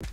Now,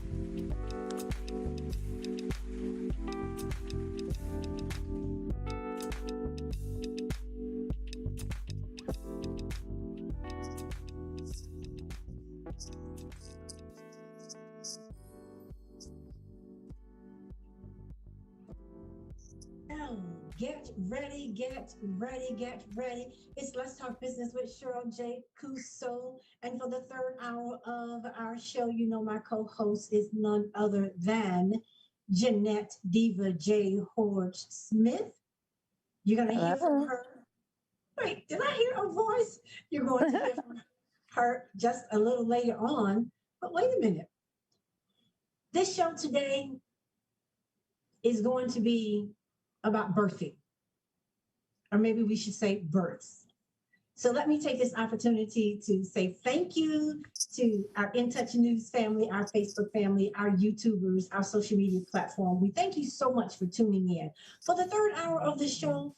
get ready, get ready, get ready. It's Let's Talk Business with Cheryl J. Cuso. And for the third hour of our show, you know my co-host is none other than Jeanette Diva J. Horge Smith. You're going to hear from Hello. her. Wait, did I hear her voice? You're going to hear from her just a little later on. But wait a minute. This show today is going to be about birthing, or maybe we should say births. So let me take this opportunity to say thank you to our In Touch News family, our Facebook family, our YouTubers, our social media platform. We thank you so much for tuning in. For the third hour of the show,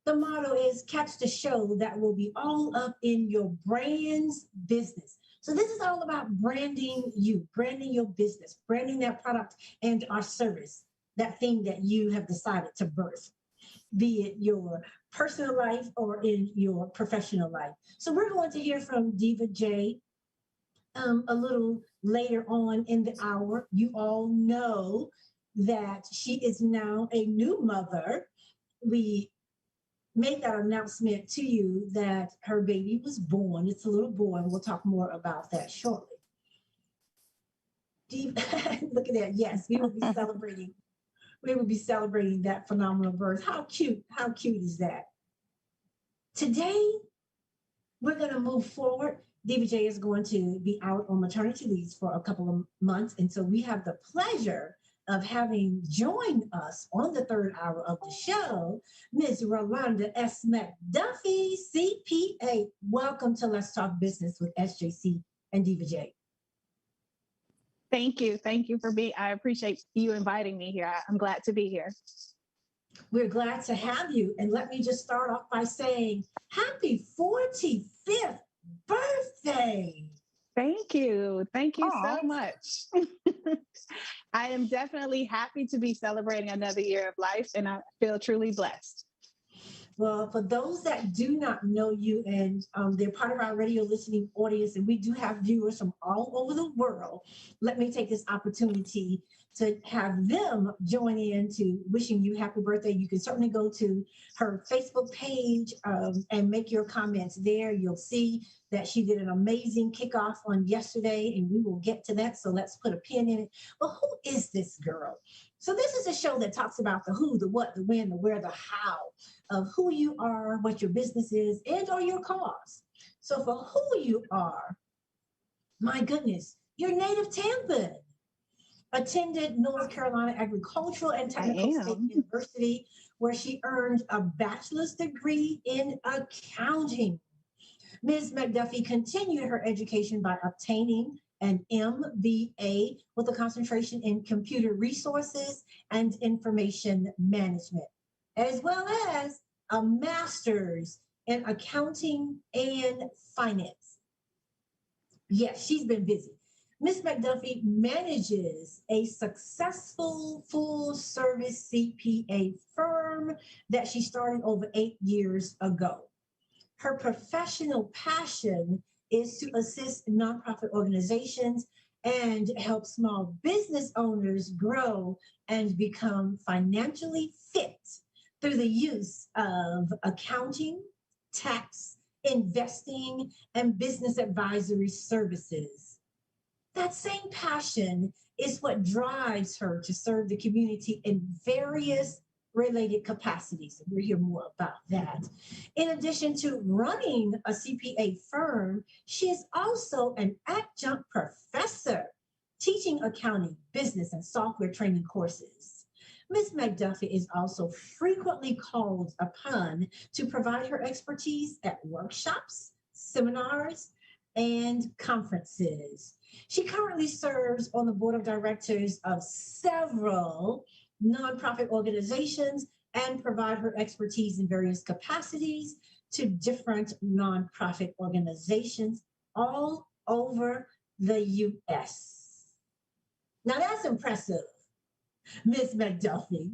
the motto is catch the show that will be all up in your brand's business. So this is all about branding you, branding your business, branding that product and our service, that thing that you have decided to birth, be it your personal life or in your professional life. So we're going to hear from Diva J a little later on in the hour. You all know that she is now a new mother. We made that announcement to you that her baby was born. It's a little boy, and we'll talk more about that shortly. Look at that. Yes, we will be celebrating. We will be celebrating that phenomenal birth. How cute! How cute is that? Today, we're going to move forward. DBJ is going to be out on maternity leave for a couple of months. And so we have the pleasure of having joined us on the third hour of the show, Ms. Rolanda S. McDuffie, CPA. Welcome to Let's Talk Business with SJC and DBJ. Thank you. Thank you for being, I appreciate you inviting me here. I'm glad to be here. We're glad to have you. And let me just start off by saying happy 45th birthday. Thank you. Thank you Aw. so much. I am definitely happy to be celebrating another year of life, and I feel truly blessed. Well, for those that do not know you, and they're part of our radio listening audience, and we do have viewers from all over the world, let me take this opportunity to have them join in to wishing you happy birthday. You can certainly go to her Facebook page and make your comments there. You'll see that she did an amazing kickoff on yesterday, and we will get to that. So let's put a pin in it. Well, who is this girl? So this is a show that talks about the who, the what, the when, the where, the how of who you are, what your business is, and or your cause. So for who you are, my goodness, you're native Tampa. Attended North Carolina Agricultural and Technical State University, where she earned a bachelor's degree in accounting. Ms. McDuffie continued her education by obtaining an MBA with a concentration in computer resources and information management, as well as a master's in accounting and finance. Yes, she's been busy. Ms. McDuffie manages a successful full-service CPA firm that she started over 8 years ago. Her professional passion is to assist nonprofit organizations and help small business owners grow and become financially fit through the use of accounting, tax, investing, and business advisory services. That same passion is what drives her to serve the community in various related capacities. We'll hear more about that. In addition to running a CPA firm, she is also an adjunct professor teaching accounting, business, and software training courses. Ms. McDuffie is also frequently called upon to provide her expertise at workshops, seminars, and conferences. She currently serves on the board of directors of several nonprofit organizations and provide her expertise in various capacities to different nonprofit organizations all over the U.S. Now that's impressive, Miss McDuffie.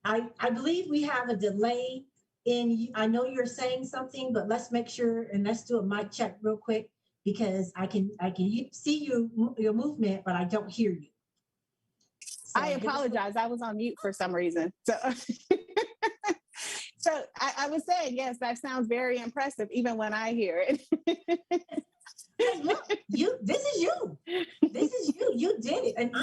I believe we have a delay in, I know you're saying something, but let's make sure and let's do a mic check real quick because I can see your movement, but I don't hear you. So I apologize. I was on mute for some reason. So, so I was saying, yes, that sounds very impressive, even when I hear it. Hey, look, this is you. This is you. You did it. And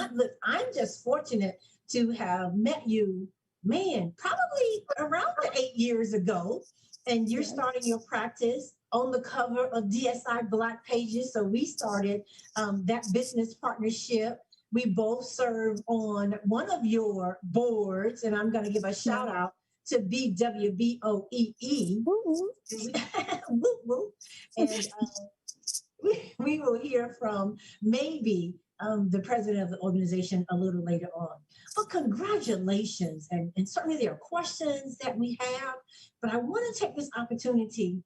I'm just fortunate to have met you, man, probably around 8 years ago. And you're starting your practice on the cover of DSI Black Pages. So we started that business partnership. We both serve on one of your boards, and I'm going to give a shout out to BWBOEE. Woo woo. And we will hear from maybe the president of the organization a little later on. But congratulations. And certainly there are questions that we have, but I want to take this opportunity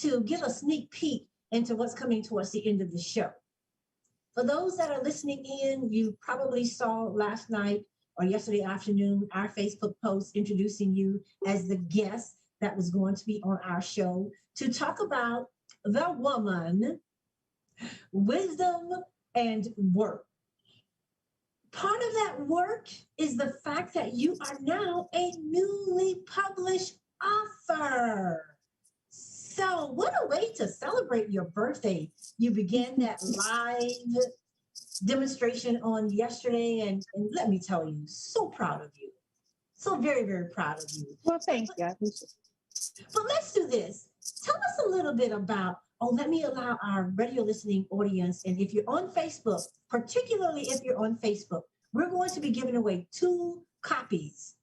to give a sneak peek into what's coming towards the end of the show. For those that are listening in, you probably saw last night or yesterday afternoon our Facebook post introducing you as the guest that was going to be on our show to talk about the woman, wisdom, and work. Part of that work is the fact that you are now a newly published author. So what a way to celebrate your birthday. You began that live demonstration on yesterday, and let me tell you, so proud of you. So very, very proud of you. Well, thank you. But let's do this. Tell us a little bit about, let me allow our radio listening audience, and if you're on Facebook, particularly if you're on Facebook, we're going to be giving away 2 copies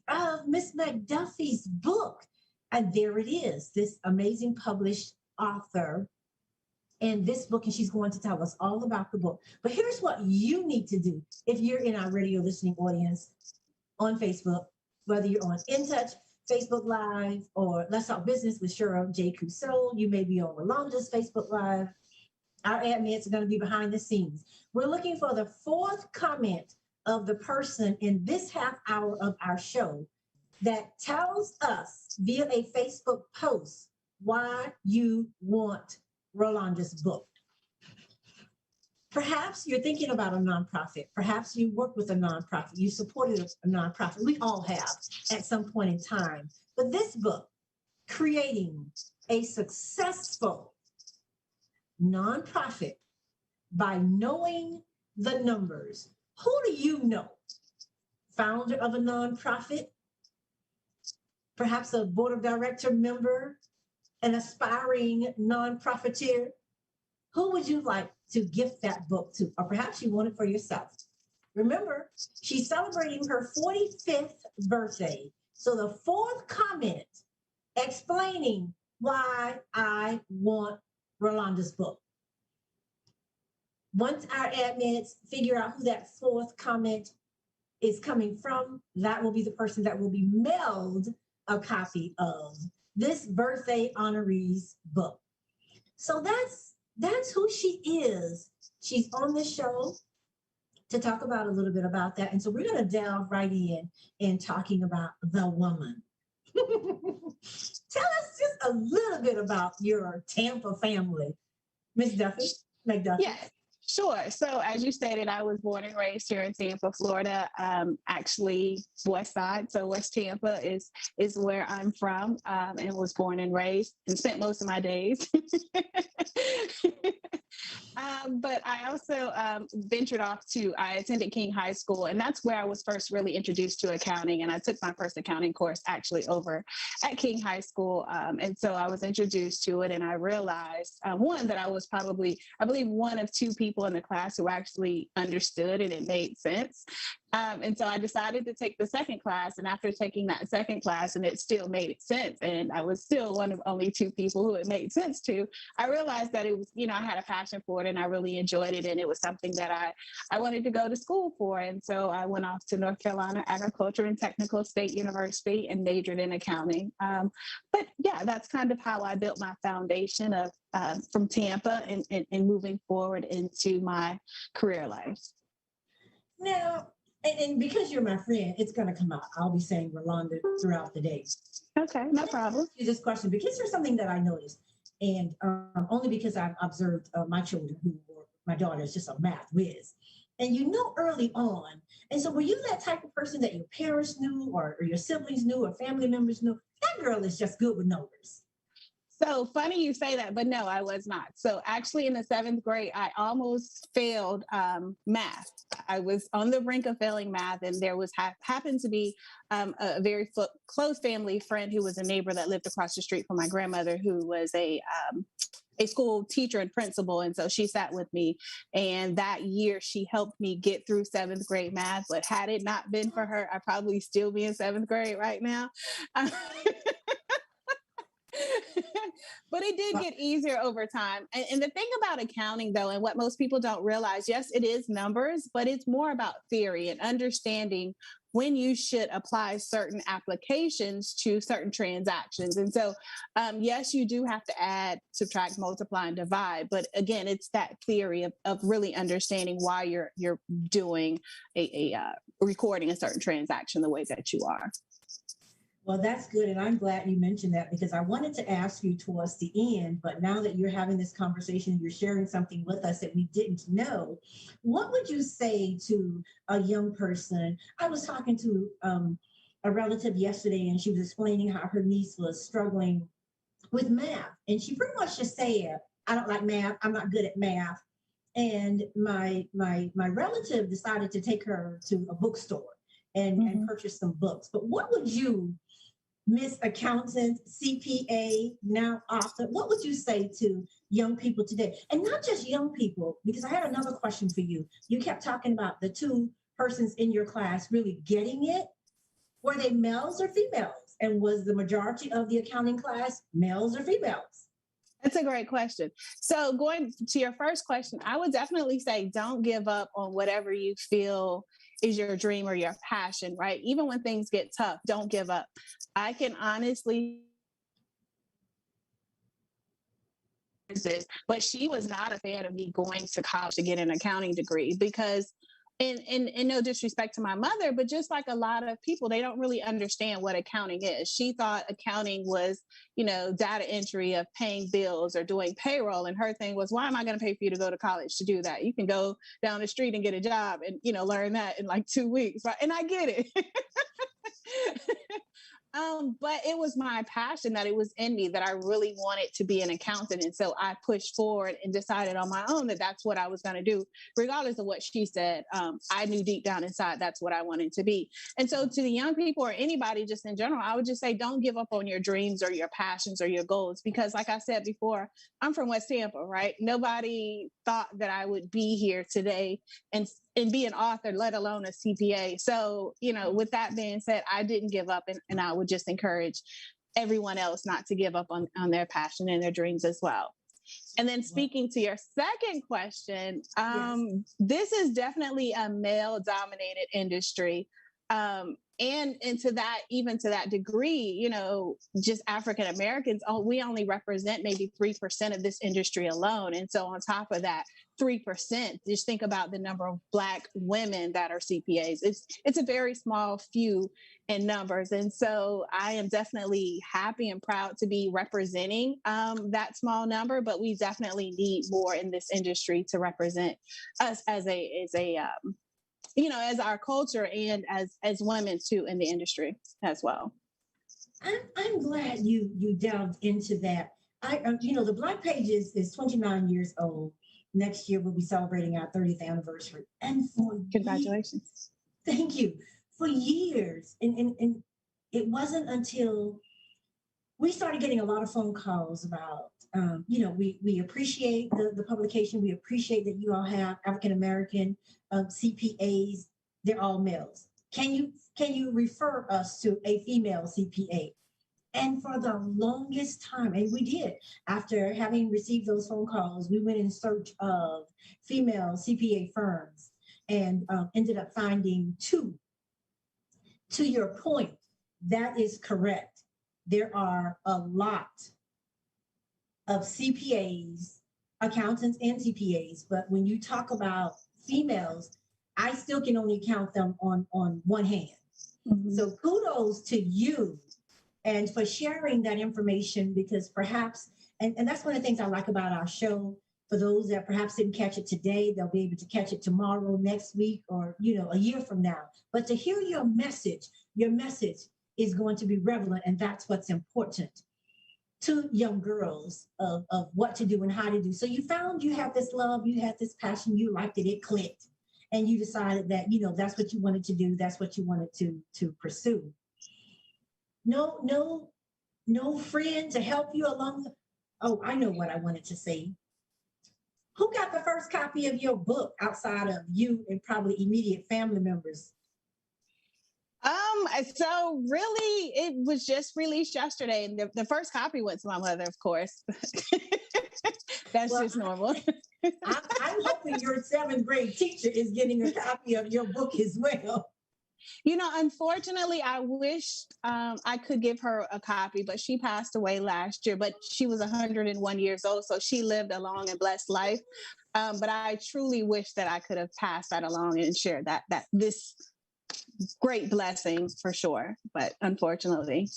of Miss McDuffie's book. And there it is, this amazing published author and this book, and she's going to tell us all about the book. But here's what you need to do if you're in our radio listening audience on Facebook, whether you're on In Touch, Facebook Live, or Let's Talk Business with Cheryl J. Cusseau. You may be on Rolanda's Facebook Live. Our admins are going to be behind the scenes. We're looking for the 4th comment of the person in this half hour of our show that tells us via a Facebook post why you want Rolanda's book. Perhaps you're thinking about a nonprofit. Perhaps you work with a nonprofit. You supported a nonprofit. We all have at some point in time. But this book, Creating a Successful Nonprofit by Knowing the Numbers. Who do you know? Founder of a nonprofit? Perhaps a board of director member, an aspiring nonprofiteer? Who would you like to gift that book to? Or perhaps you want it for yourself. Remember, she's celebrating her 45th birthday. So the 4th comment explaining why I want Rolanda's book. Once our admins figure out who that 4th comment is coming from, that will be the person that will be mailed a copy of this birthday honoree's book. So that's who she is. She's on the show to talk about a little bit about that. And so we're going to delve right in talking about the woman. Tell us just a little bit about your Tampa family, Miss McDuffie. Yes. Sure. So as you stated, I was born and raised here in Tampa, Florida, actually West Side. So West Tampa is where I'm from, and was born and raised and spent most of my days. But I also ventured off I attended King High School, and that's where I was first really introduced to accounting. And I took my first accounting course actually over at King High School. And so I was introduced to it, and I realized, one, that I was probably, I believe, one of 2 people in the class who actually understood and it made sense. And so I decided to take the 2nd class, and after taking that 2nd class, and it still made sense, and I was still one of only 2 people who it made sense to, I realized that it was, I had a passion for it, and I really enjoyed it. And it was something that I wanted to go to school for. And so I went off to North Carolina Agriculture and Technical State University and majored in accounting. But yeah, that's kind of how I built my foundation of from Tampa and moving forward into my career life. Now, and because you're my friend, it's going to come out. I'll be saying Rolanda throughout the day. Okay, no problem. This question, because there's something that I noticed, and only because I've observed my children, my daughter is just a math whiz, and early on. And so, were you that type of person that your parents knew, or your siblings knew, or family members knew? That girl is just good with numbers. So funny you say that, but no, I was not. So actually in the 7th grade, I almost failed math. I was on the brink of failing math, and there was happened to be a very close family friend who was a neighbor that lived across the street from my grandmother, who was a school teacher and principal. And so she sat with me, and that year she helped me get through 7th grade math. But had it not been for her, I'd probably still be in 7th grade right now. But it did get easier over time. And the thing about accounting, though, and what most people don't realize, yes, it is numbers, but it's more about theory and understanding when you should apply certain applications to certain transactions. And so, yes, you do have to add, subtract, multiply, and divide. But again, it's that theory of really understanding why you're doing a recording a certain transaction the way that you are. Well, that's good. And I'm glad you mentioned that, because I wanted to ask you towards the end, but now that you're having this conversation, you're sharing something with us that we didn't know. What would you say to a young person? I was talking to a relative yesterday, and she was explaining how her niece was struggling with math. And she pretty much just said, I don't like math. I'm not good at math. And my relative decided to take her to a bookstore and purchase some books. But what would you, Miss Accountant, CPA, now author, what would you say to young people today? And not just young people, because I had another question for you. You kept talking about the 2 persons in your class really getting it. Were they males or females? And was the majority of the accounting class males or females? That's a great question. So going to your first question, I would definitely say don't give up on whatever you feel is your dream or your passion, right? Even when things get tough, don't give up. I can honestly, but she was not a fan of me going to college to get an accounting degree, because and no disrespect to my mother, but just like a lot of people, they don't really understand what accounting is. She thought accounting was, data entry of paying bills or doing payroll. And her thing was, why am I going to pay for you to go to college to do that? You can go down the street and get a job and, learn that in like 2 weeks. Right? And I get it. But it was my passion that it was in me, that I really wanted to be an accountant. And so I pushed forward and decided on my own that that's what I was going to do, regardless of what she said. I knew deep down inside that's what I wanted to be. And so to the young people or anybody just in general, I would just say, don't give up on your dreams or your passions or your goals. Because like I said before, I'm from West Tampa, right? Nobody thought that I would be here today and be an author, let alone a CPA. So, with that being said, I didn't give up, and I would just encourage everyone else not to give up on their passion and their dreams as well. And then speaking to your second question, this is definitely a male-dominated industry. And to that degree, just African Americans, we only represent maybe 3% of this industry alone. And so on top of that 3%, just think about the number of Black women that are CPAs. It's a very small few in numbers. And so I am definitely happy and proud to be representing that small number, but we definitely need more in this industry to represent us as as our culture and as women too in the industry as well. I'm glad you delved into that. The Black Page is 29 years old. Next year we'll be celebrating our 30th anniversary. And congratulations. Thank you. For years, and it wasn't until we started getting a lot of phone calls about, we appreciate the publication. We appreciate that you all have African American CPAs. They're all males. Can you refer us to a female CPA? And for the longest time, and we did, after having received those phone calls, we went in search of female CPA firms and ended up finding two. To your point, that is correct. There are a lot of CPAs, accountants, and CPAs, but when you talk about females, I still can only count them on one hand. Mm-hmm. So kudos to you and for sharing that information, because perhaps, and that's one of the things I like about our show. For those that perhaps didn't catch it today, they'll be able to catch it tomorrow, next week, or a year from now. But to hear your message is going to be relevant, and that's what's important to young girls of what to do and how to do. So you found you had this love, you had this passion, you liked it, it clicked, and you decided that that's what you wanted to do, that's what you wanted to pursue. No friend to help you along. Oh, I know what I wanted to say. Who got the first copy of your book outside of you and probably immediate family members? So really, it was just released yesterday, and the first copy went to my mother, of course. That's just normal. I'm hoping your 7th grade teacher is getting a copy of your book as well. Unfortunately, I wish I could give her a copy, but she passed away last year. But she was 101 years old, so she lived a long and blessed life. But I truly wish that I could have passed that along and shared that this great blessing for sure. But unfortunately.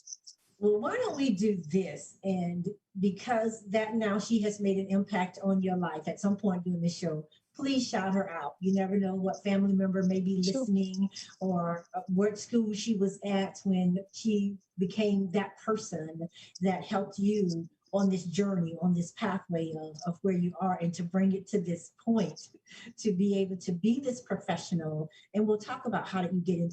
Well, why don't we do this? And because that now she has made an impact on your life at some point during the show, please shout her out. You never know what family member may be listening, or what school she was at when she became that person that helped you on this journey, on this pathway of where you are, and to bring it to this point, to be able to be this professional. And we'll talk about how did you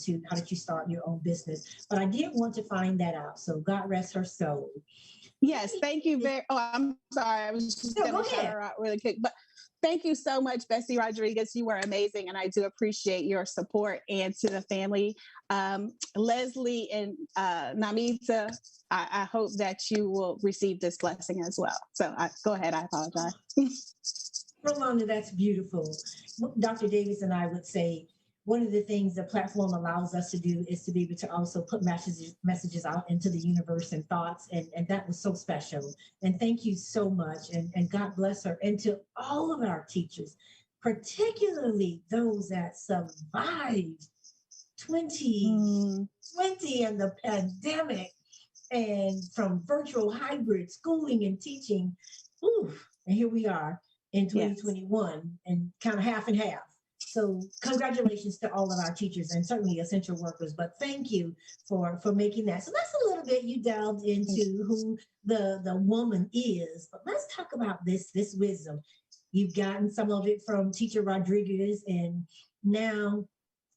start your own business. But I did want to find that out. So God rest her soul. Yes, thank you I'm sorry. I was just going to shout her out really quick. But thank you so much, Bessie Rodriguez. You were amazing, and I do appreciate your support. And to the family, Leslie and Namita, I hope that you will receive this blessing as well. So go ahead. I apologize. Rolanda, that's beautiful. Dr. Davis and I would say one of the things the platform allows us to do is to be able to also put messages out into the universe and thoughts. And that was so special. And thank you so much. And God bless her. And to all of our teachers, particularly those that survived 2020 and the pandemic, and from virtual hybrid schooling and teaching. And here we are in 2021, and kind of half and half. So congratulations to all of our teachers, and certainly essential workers, but thank you for making that. So that's a little bit, you delved into who the woman is, but let's talk about this wisdom. You've gotten some of it from Teacher Rodriguez, and now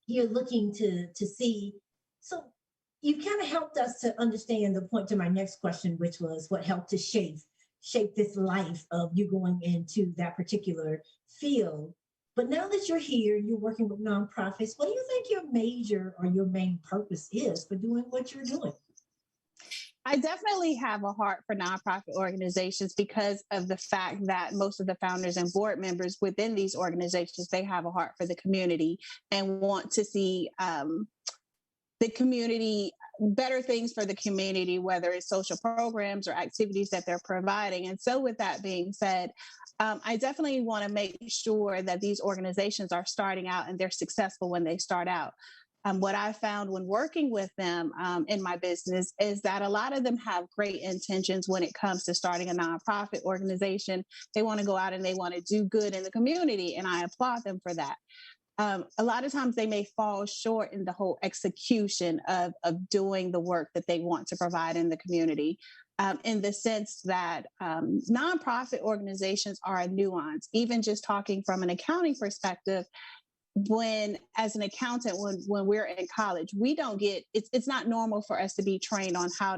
you're looking to see. So you kind of helped us to understand the point to my next question, which was what helped to shape this life of you going into that particular field. But now that you're here, you're working with nonprofits, what do you think your major or your main purpose is for doing what you're doing? I definitely have a heart for nonprofit organizations because of the fact that most of the founders and board members within these organizations, they have a heart for the community and want to see the community, better things for the community, whether it's social programs or activities that they're providing. And so with that being said, I definitely want to make sure that these organizations are starting out and they're successful when they start out. What I found when working with them in my business is that a lot of them have great intentions when it comes to starting a nonprofit organization. They want to go out and they want to do good in the community, and I applaud them for that. A lot of times they may fall short in the whole execution of doing the work that they want to provide in the community, in the sense that nonprofit organizations are a nuance. Even just talking from an accounting perspective, when as an accountant, when we're in college, we don't get, it's not normal for us to be trained on how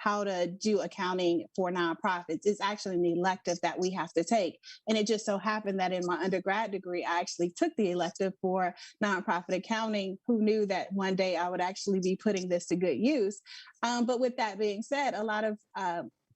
how to do accounting for nonprofits. It's actually an elective that we have to take. And it just so happened that in my undergrad degree, I actually took the elective for nonprofit accounting. Who knew that one day I would actually be putting this to good use? But with that being said, a lot of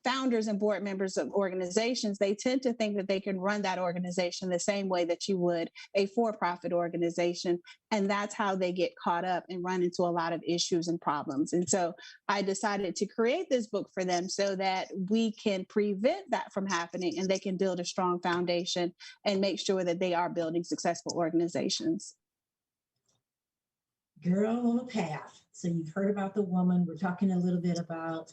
founders and board members of organizations, they tend to think that they can run that organization the same way that you would a for-profit organization. And that's how they get caught up and run into a lot of issues and problems. And so I decided to create this book for them so that we can prevent that from happening and they can build a strong foundation and make sure that they are building successful organizations. Girl on a path. So you've heard about the woman. We're talking a little bit about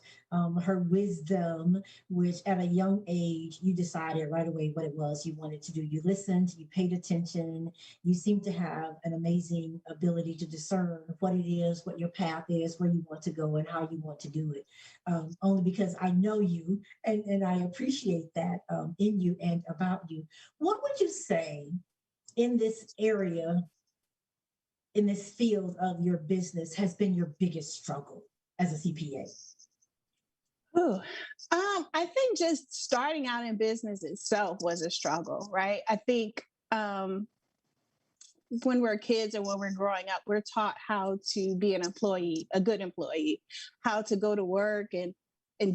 her wisdom, which at a young age, you decided right away what it was you wanted to do. You listened, you paid attention. You seem to have an amazing ability to discern what it is, what your path is, where you want to go and how you want to do it. Only because I know you and I appreciate that in you and about you. What would you say in this area, in this field of your business, has been your biggest struggle as a CPA? Ooh, I think just starting out in business itself was a struggle, right? I think when we're kids and when we're growing up, we're taught how to be an employee, a good employee, how to go to work and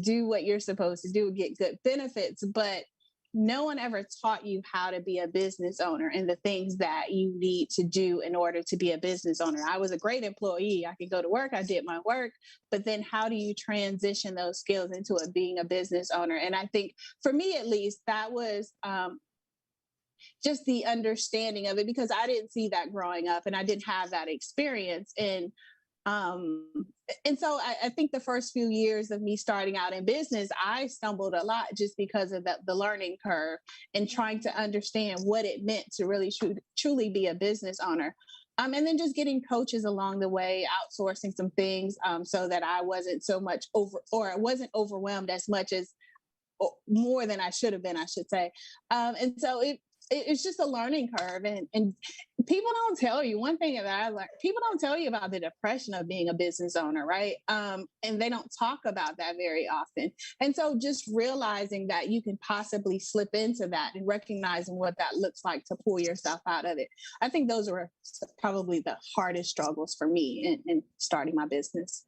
do what you're supposed to do, get good benefits. But no one ever taught you how to be a business owner and the things that you need to do in order to be a business owner. I was a great employee. I could go to work. I did my work. But then how do you transition those skills into being a business owner? And I think for me, at least, that was just the understanding of it, because I didn't see that growing up and I didn't have that experience. And so I think the first few years of me starting out in business, I stumbled a lot just because of the learning curve and trying to understand what it meant to really truly be a business owner. And then just getting coaches along the way, outsourcing some things so that I wasn't so much I wasn't overwhelmed as much as more than I should have been, I should say. And so it's just a learning curve. And people don't tell you one thing that I learned, people don't tell you about the depression of being a business owner, right? And they don't talk about that very often. And so just realizing that you can possibly slip into that and recognizing what that looks like to pull yourself out of it. I think those were probably the hardest struggles for me in starting my business.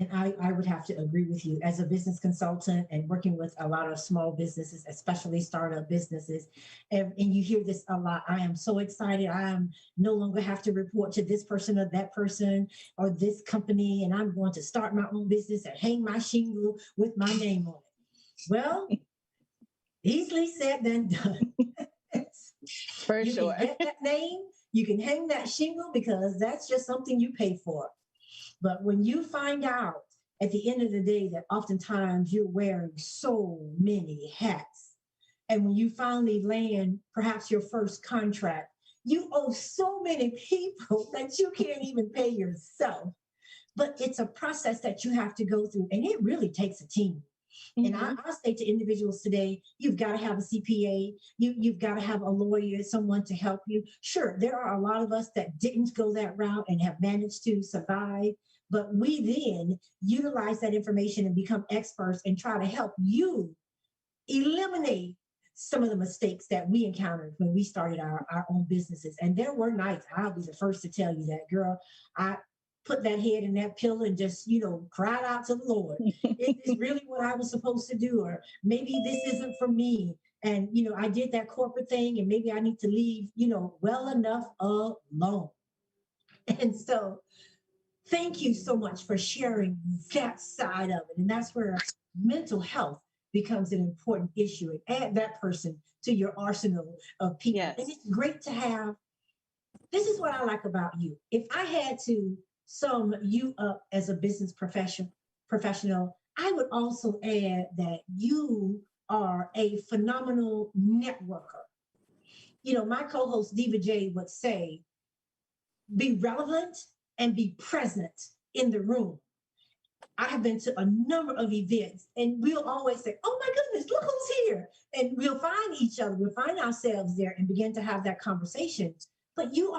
And I would have to agree with you as a business consultant and working with a lot of small businesses, especially startup businesses. And you hear this a lot. I am so excited. I am no longer have to report to this person or that person or this company. And I'm going to start my own business and hang my shingle with my name on it. Well, easily said than done. For you sure. can get that name, you can hang that shingle because that's just something you pay for. But when you find out at the end of the day that oftentimes you're wearing so many hats, and when you finally land perhaps your first contract, you owe so many people that you can't even pay yourself. But it's a process that you have to go through, and it really takes a team. Mm-hmm. And I say to individuals today, you've got to have a CPA, you've got to have a lawyer, someone to help you. Sure, there are a lot of us that didn't go that route and have managed to survive, but we then utilize that information and become experts and try to help you eliminate some of the mistakes that we encountered when we started our own businesses. And there were nights, I'll be the first to tell you that, girl, I put that head in that pillow and just, cried out to the Lord. Is this really what I was supposed to do? Or maybe this isn't for me. And, I did that corporate thing and maybe I need to leave, well enough alone. And so thank you so much for sharing that side of it. And that's where mental health becomes an important issue, and add that person to your arsenal of people. Yes. And it's great to have. This is what I like about you. If I had to sum you up as a business professional, I would also add that you are a phenomenal networker. My co-host Diva J would say, be relevant and be present in the room. I have been to a number of events and we'll always say, oh my goodness, look who's here. And we'll find each other, we'll find ourselves there and begin to have that conversation. But you're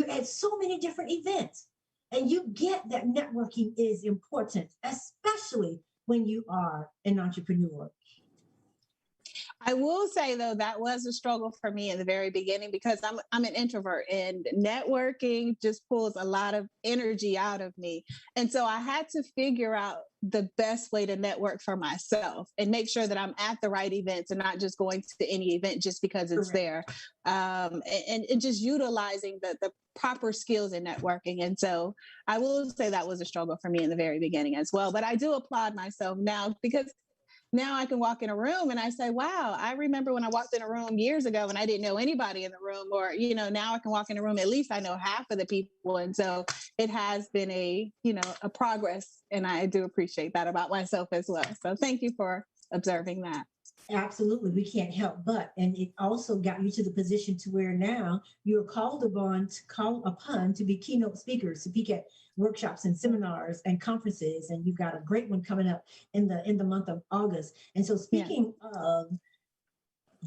at so many different events. And you get that networking is important, especially when you are an entrepreneur. I will say though that was a struggle for me in the very beginning because I'm an introvert and networking just pulls a lot of energy out of me. And so I had to figure out the best way to network for myself and make sure that I'm at the right events and not just going to any event just because it's Correct. there. And just utilizing the proper skills in networking. And so I will say that was a struggle for me in the very beginning as well. But I do applaud myself now because now I can walk in a room and I say, wow, I remember when I walked in a room years ago and I didn't know anybody in the room, or, now I can walk in a room, at least I know half of the people. And so it has been a progress. And I do appreciate that about myself as well. So thank you for observing that. Absolutely, we can't help but, and it also got you to the position to where now you're called upon to be keynote speakers, to speak at workshops and seminars and conferences, and you've got a great one coming up in the month of August. And so, speaking of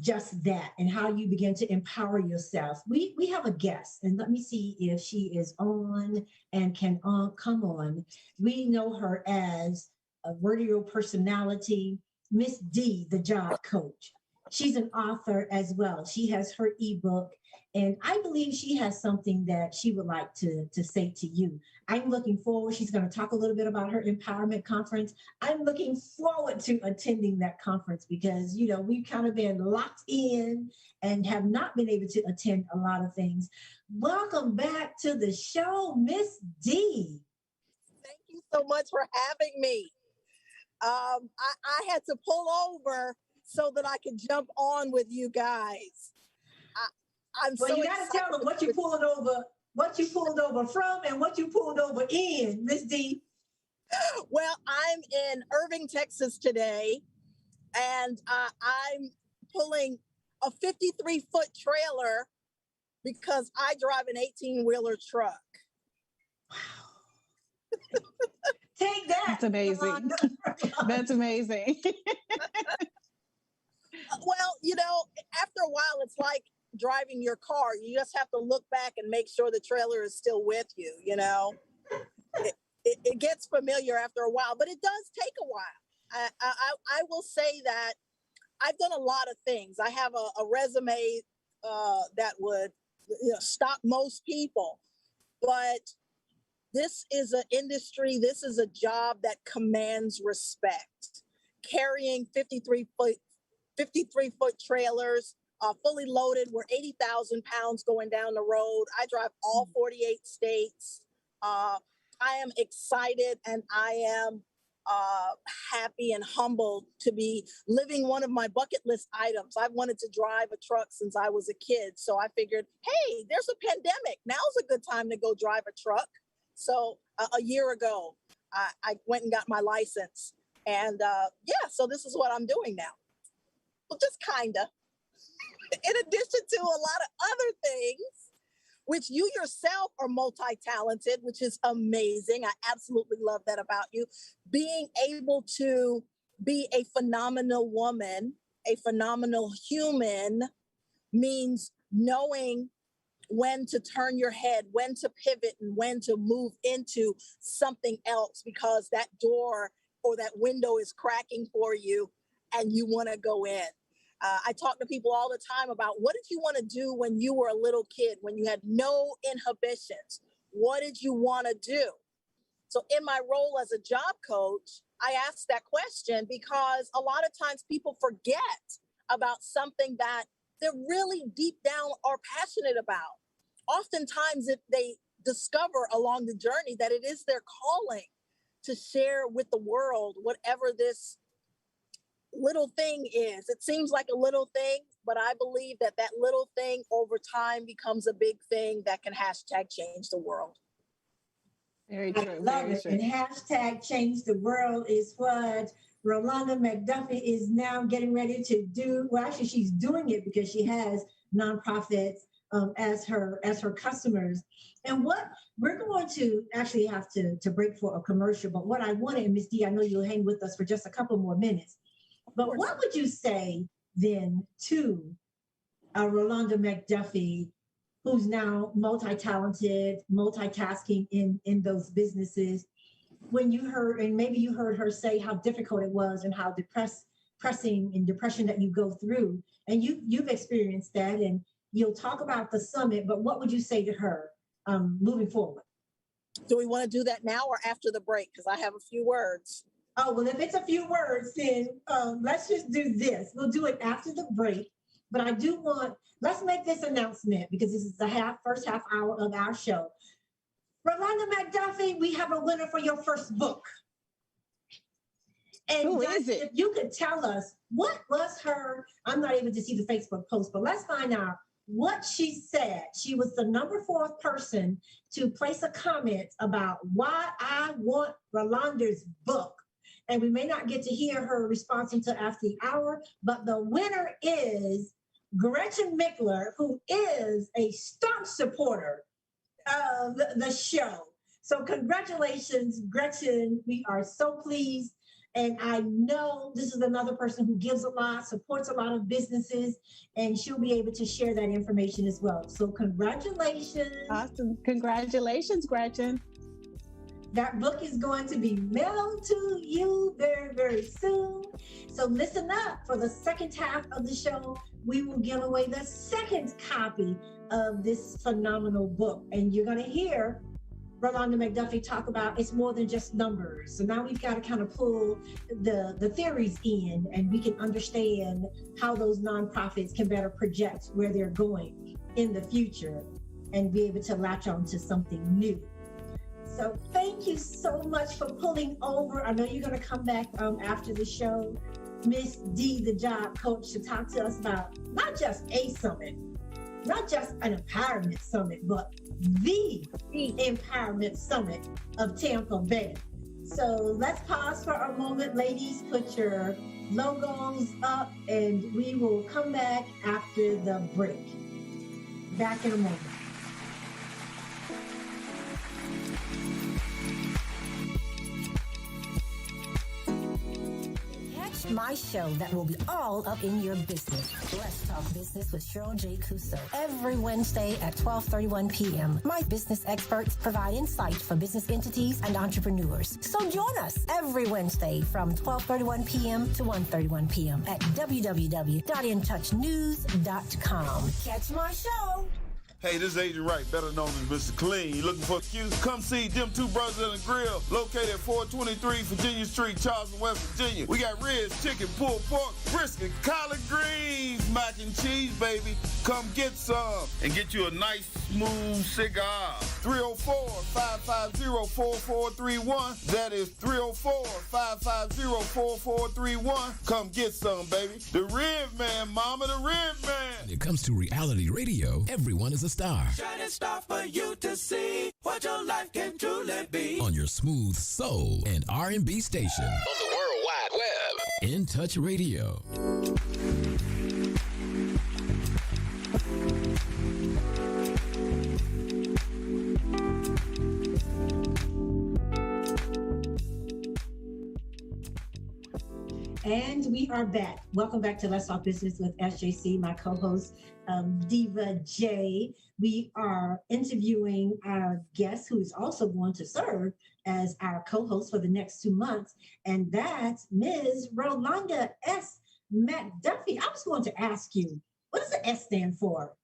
just that and how you begin to empower yourself, we have a guest, and let me see if she is on and can come on. We know her as a radio personality, Miss D, the job coach. She's an author as well. She has her ebook, and I believe she has something that she would like to say to you. I'm looking forward. She's going to talk a little bit about her empowerment conference. I'm looking forward to attending that conference because, we've kind of been locked in and have not been able to attend a lot of things. Welcome back to the show, Miss D. Thank you so much for having me. I had to pull over so that I could jump on with you guys. I'm well, so you got to tell them what you pulled over from, and what you pulled over in, Miss D. Well, I'm in Irving, Texas today, and I'm pulling a 53-foot trailer because I drive an 18-wheeler truck. Wow. Take that. That's amazing. That's amazing. Well, after a while, it's like driving your car. You just have to look back and make sure the trailer is still with you, It gets familiar after a while, but it does take a while. I will say that I've done a lot of things. I have a resume that would stop most people, but this is an industry, this is a job that commands respect. Carrying 53-foot trailers, fully loaded, we're 80,000 pounds going down the road. I drive all 48 states. I am excited and I am happy and humbled to be living one of my bucket list items. I've wanted to drive a truck since I was a kid. So I figured, hey, there's a pandemic. Now's a good time to go drive a truck. So a year ago, I went and got my license. And so this is what I'm doing now. Well, just kind of. In addition to a lot of other things, which you yourself are multi-talented, which is amazing. I absolutely love that about you. Being able to be a phenomenal woman, a phenomenal human, means knowing when to turn your head, when to pivot, and when to move into something else because that door or that window is cracking for you and you want to go in. I talk to people all the time about what did you want to do when you were a little kid, when you had no inhibitions? What did you want to do? So in my role as a job coach, I ask that question because a lot of times people forget about something that they're really deep down are passionate about. Oftentimes, if they discover along the journey that it is their calling to share with the world whatever this little thing is. It seems like a little thing, but I believe that little thing over time becomes a big thing that can #change the world. Very true. I love it. And #change the world is what Rolanda McDuffie is now getting ready to do. Well, actually, she's doing it because she has nonprofits as her customers. And what we're going to actually have to break for a commercial. But what I wanted, and Ms. D, I know you'll hang with us for just a couple more minutes. But what would you say then to Rolanda McDuffie who's now multi-talented, multitasking in those businesses. When you heard, and maybe you heard her say how difficult it was and how pressing and depression that you go through, and you've experienced that, and you'll talk about the summit, but what would you say to her moving forward? Do we want to do that now or after the break? Because I have a few words. Oh, well, if it's a few words, then let's just do this. We'll do it after the break. But I do want, let's make this announcement because this is the first half hour of our show. Rolanda McDuffie, we have a winner for your first book. And who is it? If you could tell us what was her, I'm not able to see the Facebook post, but let's find out what she said. She was the number 4th person to place a comment about why I want Rolanda's book. And we may not get to hear her response until after the hour, but the winner is Gretchen Mickler, who is a staunch supporter of the show. So congratulations, Gretchen. We are so pleased. And I know this is another person who gives a lot, supports a lot of businesses, and she'll be able to share that information as well. So congratulations. Awesome. Congratulations, Gretchen. That book is going to be mailed to you very, very soon. So listen up for the second half of the show. We will give away the second copy of this phenomenal book. And you're going to hear Rolanda McDuffie talk about it's more than just numbers. So now we've got to kind of pull the theories in, and we can understand how those nonprofits can better project where they're going in the future and be able to latch on to something new. So thank you so much for pulling over. I know you're going to come back after the show, Miss D, the job coach, to talk to us about not just a summit, not just an empowerment summit, but the empowerment summit of Tampa Bay. So let's pause for a moment, ladies. Put your logos up, and we will come back after the break. Back in a moment. My show that will be all up in your business. Let's Talk Business with Cheryl J. Couso. Every Wednesday at 12:31 p.m. My business experts provide insight for business entities and entrepreneurs. So join us every Wednesday from 12:31 p.m. to 1:31 p.m. at www.intouchnews.com. Catch my show. Hey, this is Agent Wright, better known as Mr. Clean. You looking for a cue? Come see them two brothers in the grill, located at 423 Virginia Street, Charleston, West Virginia. We got ribs, chicken, pulled pork, brisket, collard greens, mac and cheese, baby. Come get some and get you a nice, smooth cigar. 304-550-4431. That is 304-550-4431. Come get some, baby. The Rib Man, mama, the Rib Man. When it comes to reality radio, everyone is a star. Shining star for you to see what your life can truly be. On your smooth soul and R&B station. On the World Wide Web. In Touch Radio. And we are back. Welcome back to Let's Talk Business with SJC, my co-host, Diva J. We are interviewing our guest who is also going to serve as our co-host for the next 2 months, and that's Ms. Rolanda S. McDuffie. I was going to ask you, what does the S stand for?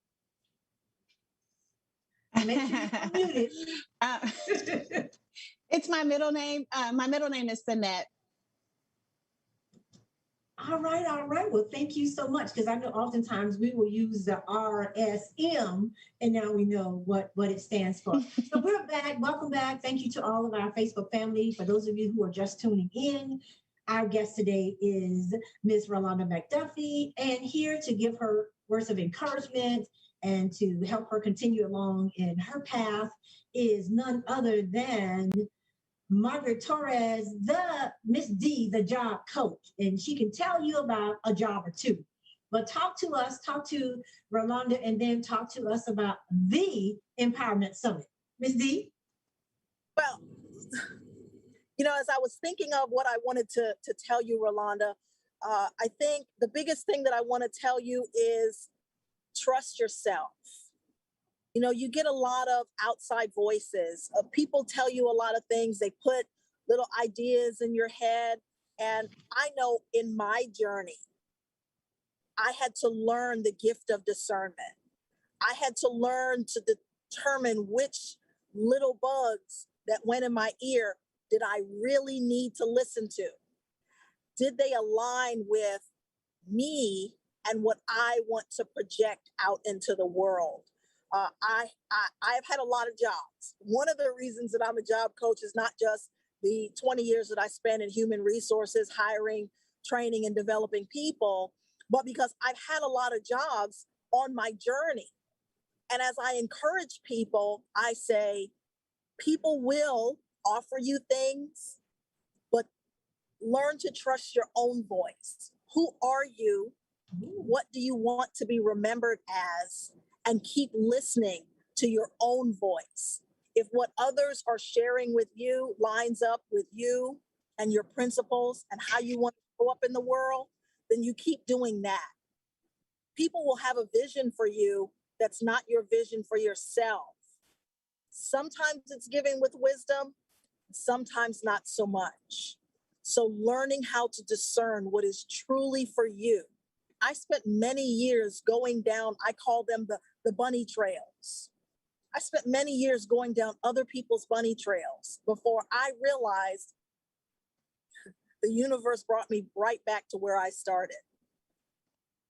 Make sure you're muted. It's my middle name. My middle name is Sinette. All right. Well, thank you so much, because I know oftentimes we will use the RSM, and now we know what it stands for. So we're back. Welcome back. Thank you to all of our Facebook family. For those of you who are just tuning in, our guest today is Ms. Rolanda McDuffie, and here to give her words of encouragement and to help her continue along in her path is none other than Margaret Torres, the Miss D, the job coach, and she can tell you about a job or two. But talk to Rolanda, and then talk to us about the Empowerment Summit. Miss D? Well, as I was thinking of what I wanted to tell you, Rolanda, I think the biggest thing that I want to tell you is trust yourself. You know, you get a lot of outside voices. People tell you a lot of things. They put little ideas in your head. And I know in my journey, I had to learn the gift of discernment. I had to learn to determine which little bugs that went in my ear did I really need to listen to? Did they align with me and what I want to project out into the world? I've had a lot of jobs. One of the reasons that I'm a job coach is not just the 20 years that I spent in human resources, hiring, training, and developing people, but because I've had a lot of jobs on my journey. And as I encourage people, I say, people will offer you things, but learn to trust your own voice. Who are you? What do you want to be remembered as? And keep listening to your own voice. If what others are sharing with you lines up with you and your principles and how you want to show up in the world, then you keep doing that. People will have a vision for you that's not your vision for yourself. Sometimes it's given with wisdom, sometimes not so much. So learning how to discern what is truly for you. I spent many years going down, I call them the bunny trails. I spent many years going down other people's bunny trails before I realized the universe brought me right back to where I started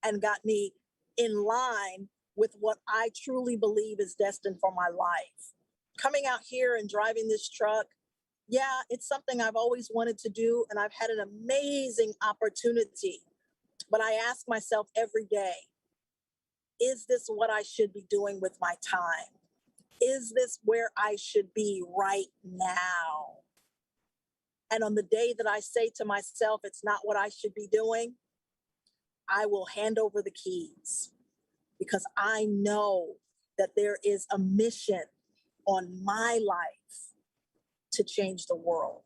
and got me in line with what I truly believe is destined for my life. Coming out here and driving this truck, yeah, it's something I've always wanted to do, and I've had an amazing opportunity. But I ask myself every day, is this what I should be doing with my time? Is this where I should be right now? And on the day that I say to myself, it's not what I should be doing, I will hand over the keys, because I know that there is a mission on my life to change the world.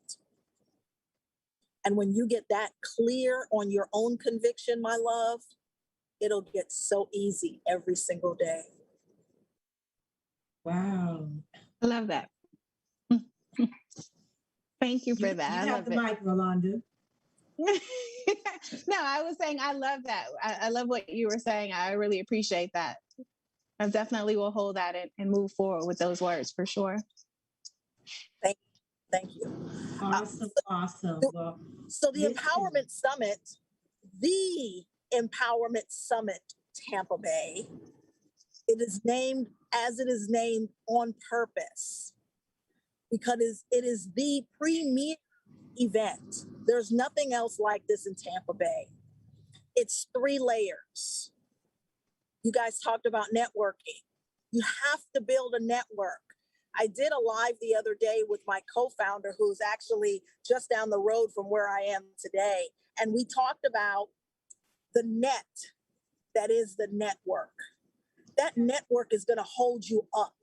And when you get that clear on your own conviction, my love, it'll get so easy every single day. Wow. I love that. Thank you for that. You I have love the it. mic, Rolanda. No, I was saying I love that. I love what you were saying. I really appreciate that. I definitely will hold that and move forward with those words for sure. Thank you. Awesome, awesome. Well, So the listen. Empowerment Summit Tampa Bay, it is named as it is named on purpose, because it is the premier event. There's nothing else like this in Tampa Bay. It's 3 layers. You guys talked about networking. You have to build a network. I did a live the other day with my co-founder, who's actually just down the road from where I am today. And we talked about the net that is the network. That network is going to hold you up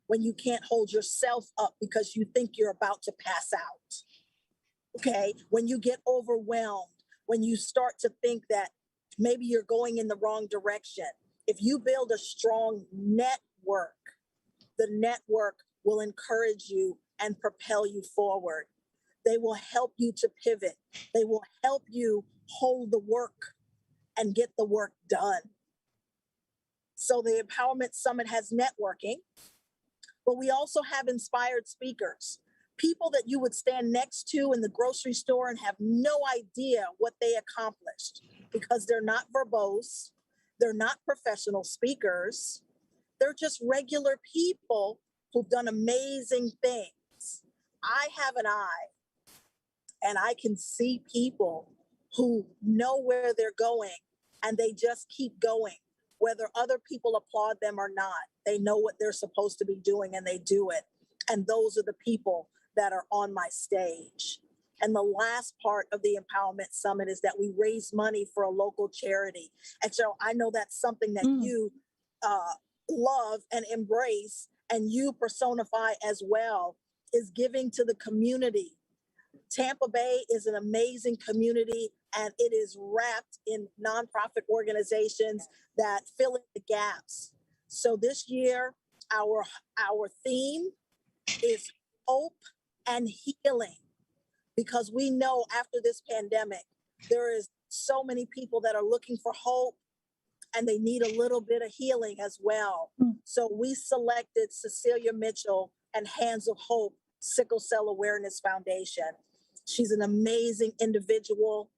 when you can't hold yourself up because you think you're about to pass out. Okay? When you get overwhelmed, when you start to think that maybe you're going in the wrong direction. If you build a strong network, the network will encourage you and propel you forward. They will help you to pivot. They will help you hold the work and get the work done. So the Empowerment Summit has networking, but we also have inspired speakers, people that you would stand next to in the grocery store and have no idea what they accomplished, because they're not verbose, they're not professional speakers, they're just regular people who've done amazing things. I have an eye, and I can see people who know where they're going, and they just keep going, whether other people applaud them or not. They know what they're supposed to be doing, and they do it. And those are the people that are on my stage. And the last part of the Empowerment Summit is that we raise money for a local charity. And so I know that's something that you love and embrace, and you personify as well, is giving to the community. Tampa Bay is an amazing community, and it is wrapped in nonprofit organizations that fill in the gaps. So this year, our theme is hope and healing, because we know after this pandemic, there is so many people that are looking for hope and they need a little bit of healing as well. So we selected Cecilia Mitchell and Hands of Hope Sickle Cell Awareness Foundation. She's an amazing individual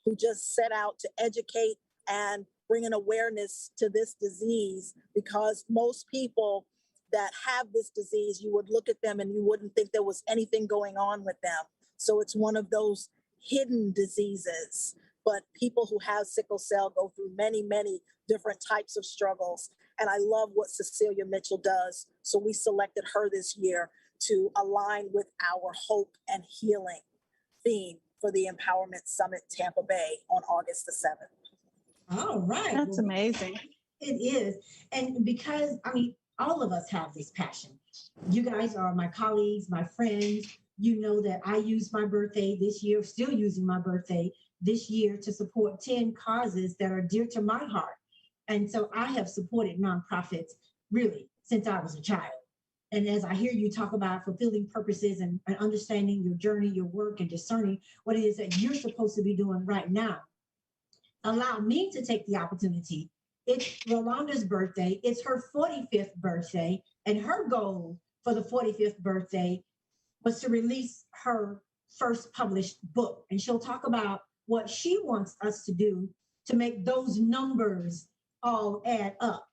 who just set out to educate and bring an awareness to this disease, because most people that have this disease, you would look at them and you wouldn't think there was anything going on with them. So it's one of those hidden diseases. But people who have sickle cell go through many, many different types of struggles. And I love what Cecilia Mitchell does. So we selected her this year to align with our hope and healing theme for the Empowerment Summit Tampa Bay on August the 7th. All right. That's amazing. It is. And because, I mean, all of us have this passion. You guys are my colleagues, my friends. You know that I used my birthday this year, still using my birthday this year to support 10 causes that are dear to my heart. And so I have supported nonprofits really since I was a child. And as I hear you talk about fulfilling purposes and understanding your journey, your work, and discerning what it is that you're supposed to be doing right now, allow me to take the opportunity. It's Rolanda's birthday. It's her 45th birthday. And her goal for the 45th birthday was to release her first published book. And she'll talk about what she wants us to do to make those numbers all add up.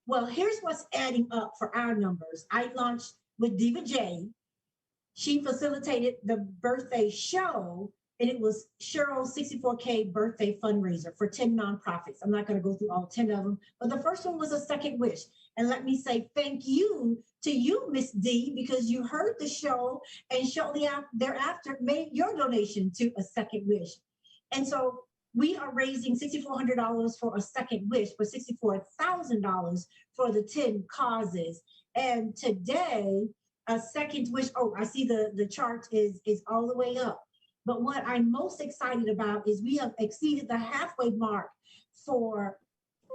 Well, here's what's adding up for our numbers. I launched with Diva J. She facilitated the birthday show, and it was Cheryl's 64K birthday fundraiser for 10 nonprofits. I'm not going to go through all 10 of them, but the first one was a second wish. And let me say thank you to you, Miss D, because you heard the show and shortly thereafter made your donation to a second wish. And so we are raising $6,400 for a second wish, for $64,000 for the 10 causes. And today, a second wish, oh, I see the chart is all the way up. But what I'm most excited about is we have exceeded the halfway mark for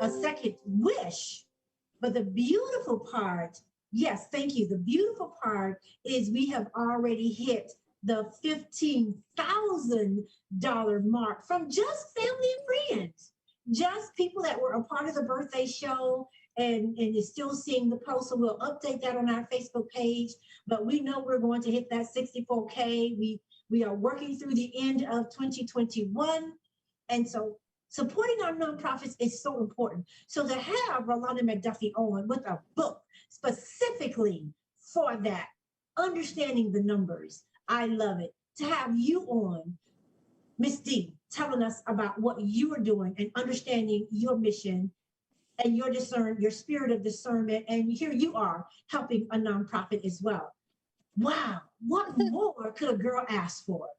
a second wish. But the beautiful part, yes, thank you. The beautiful part is we have already hit the $15,000 mark from just family and friends, just people that were a part of the birthday show and is still seeing the post. So we'll update that on our Facebook page, but we know we're going to hit that 64K. We are working through the end of 2021. And so supporting our nonprofits is so important. So to have Rolanda McDuffie on with a book specifically for that, understanding the numbers, I love it. To have you on, Miss D, telling us about what you are doing and understanding your mission and your spirit of discernment. And here you are helping a nonprofit as well. Wow, what more could a girl ask for?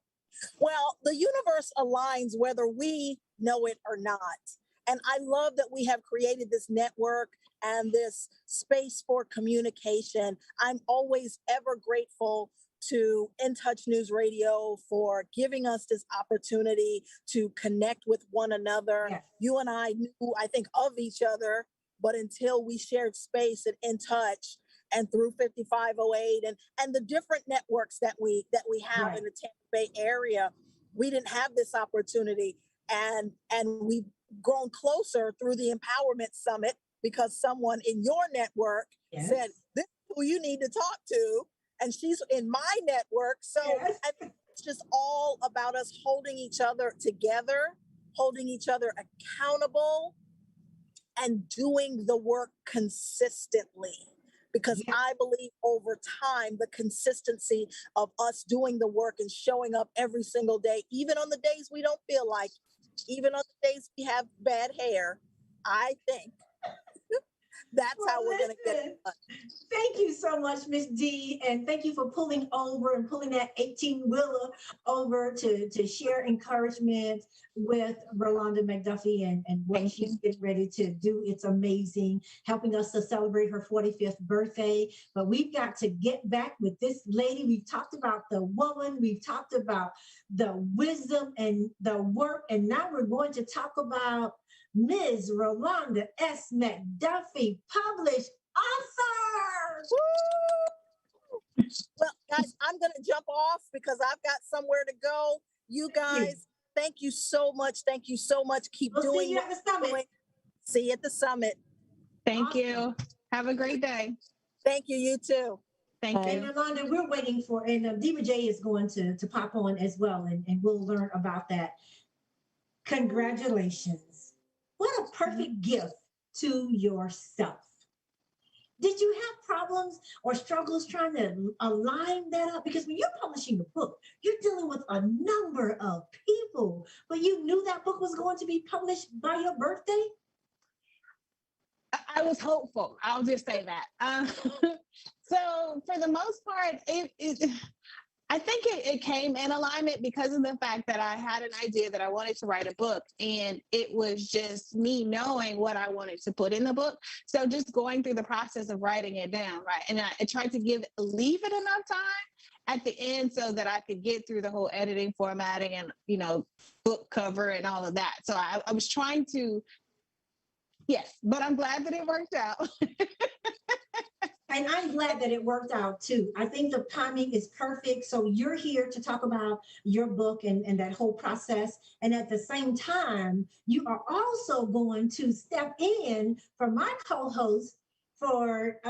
Well, the universe aligns whether we know it or not. And I love that we have created this network and this space for communication. I'm always ever grateful to In Touch News Radio for giving us this opportunity to connect with one another. Yes. You and I knew, I think, of each other, but until we shared space at In Touch and through 5508 and the different networks that we have right in the Tampa Bay area, we didn't have this opportunity. And we've grown closer through the Empowerment Summit because someone in your network yes said, this is who you need to talk to. And she's in my network. So yes I think it's just all about us holding each other together, holding each other accountable, and doing the work consistently. Because yes I believe over time, the consistency of us doing the work and showing up every single day, even on the days we don't feel like, even on the days we have bad hair, I think that's how we're going to get it done. Thank you so much, Miss D, and thank you for pulling over and pulling that 18-wheeler over to share encouragement with Rolanda McDuffie and what she's getting ready to do. It's amazing, helping us to celebrate her 45th birthday. But we've got to get back with this lady. We've talked about the woman, we've talked about the wisdom and the work, and now we're going to talk about Ms. Rolanda S. McDuffie, published author. Well, guys, I'm going to jump off because I've got somewhere to go. You guys, thank you so much. Thank you so much. Keep We'll doing see you what at the you're summit. doing. See you at the summit. Thank Awesome. you. Have a great day. Thank you. You too. Thank And you. Rolanda, we're waiting for, and Diva J is going to pop on as well, and we'll learn about that. Congratulations. What a perfect gift to yourself. Did you have problems or struggles trying to align that up? Because when you're publishing a book, you're dealing with a number of people, but you knew that book was going to be published by your birthday? I was hopeful. I'll just say that. So for the most part, I think it came in alignment because of the fact that I had an idea that I wanted to write a book, and it was just me knowing what I wanted to put in the book. So just going through the process of writing it down, right? And I tried to leave it enough time at the end so that I could get through the whole editing, formatting, and, book cover and all of that. So I was trying to, yes, but I'm glad that it worked out. And I'm glad that it worked out too. I think the timing is perfect. So you're here to talk about your book and that whole process. And at the same time, you are also going to step in for my co-host for